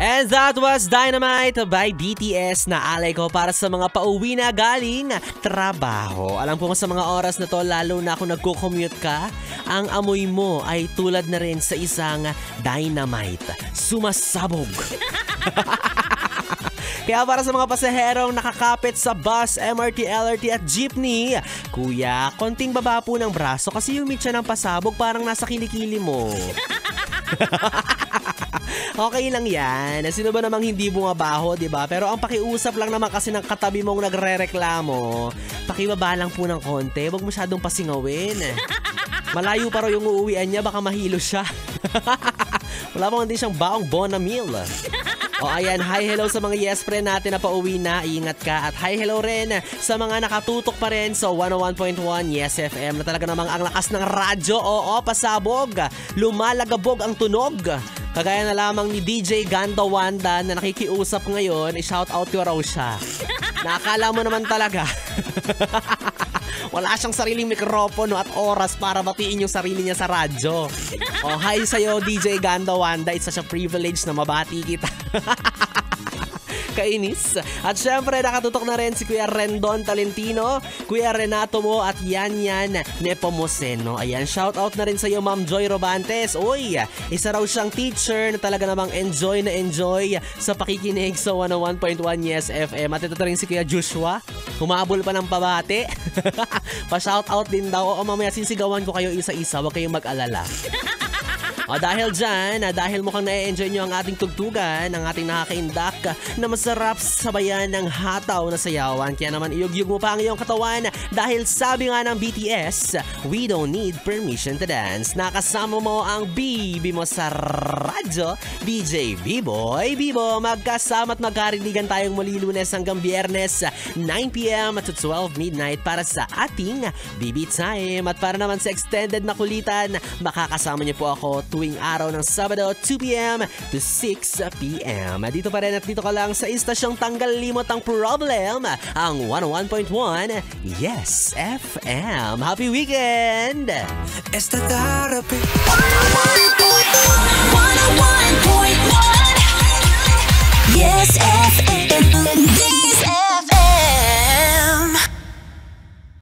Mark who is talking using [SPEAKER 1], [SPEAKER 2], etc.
[SPEAKER 1] And that was Dynamite by BTS na alay ko para sa mga pauwi na galing trabaho. Alam ko sa mga oras na to, lalo na kung nagko-commute ka, ang amoy mo ay tulad na rin sa isang dynamite. Sumasabog. Kaya para sa mga pasaherong nakakapit sa bus, MRT, LRT at jeepney, kuya, konting baba po ng braso kasi yung mitya ng pasabog parang nasa kilikili mo. Okay lang yan. Sino ba namang hindi bumabaho, diba? Pero ang pakiusap lang naman kasi ng katabi mong nagre-reklamo, pakibaba lang po ng konti. Huwag masyadong pasingawin. Malayo pa raw yung uuwian niya, baka mahilo siya. Wala pa hindi siyang baong Bonamil. O ayan, hi hello sa mga yes friend natin na pauwi na, ingat ka. At hi hello rin sa mga nakatutok pa rin sa 101.1 Yes FM na talaga namang ang lakas ng radyo. Oo, pasabog, lumalagabog ang tunog. Kagaya na lamang ni DJ Ganda Wanda na nakikiusap ngayon, i-shout out ko raw siya. Nakakala mo naman talaga. Wala siyang sariling mikropono at oras para batiin yung sarili niya sa radyo. Oh, hi sa'yo DJ Ganda Wanda. It's such a privilege na mabati kita. Kainis. At syempre nakatutok na rin si Kuya Rendon Talentino, Kuya Renato mo at Yan Nepomuceno. Ayan, shout out na rin sa iyo Ma'am Joy Robantes. Uy, isa raw siyang teacher na talaga namang enjoy sa pakikinig sa 101.1 Yes FM. At ito rin si Kuya Joshua, humabol pa ng pabate. Pa-shout out din daw. O mamaya sisigawan ko kayo isa-isa, huwag kayong mag-alala. O dahil dyan, dahil mukhang na-enjoy nyo ang ating tugtugan, ang ating nakakaindak na masarap sabayan ng hataw na sayawan. Kaya naman iyugyug mo pa ang iyong katawan dahil sabi nga ng BTS, we don't need permission to dance. Nakasama mo ang bibi mo sa radyo, DJ B-Boy Bibo. Magkasama at magkarinigan tayong muli Lunes hanggang Biyernes, 9pm to 12 midnight para sa ating BB Time. At para naman sa extended na kulitan, makakasama niyo po ako tuwing araw ng Sabado, 2pm to 6pm. Dito pa rin at dito ka lang sa istasyong tanggal limot ang problem, ang 101.1 Yes FM. Happy weekend!
[SPEAKER 2] Esta therapy.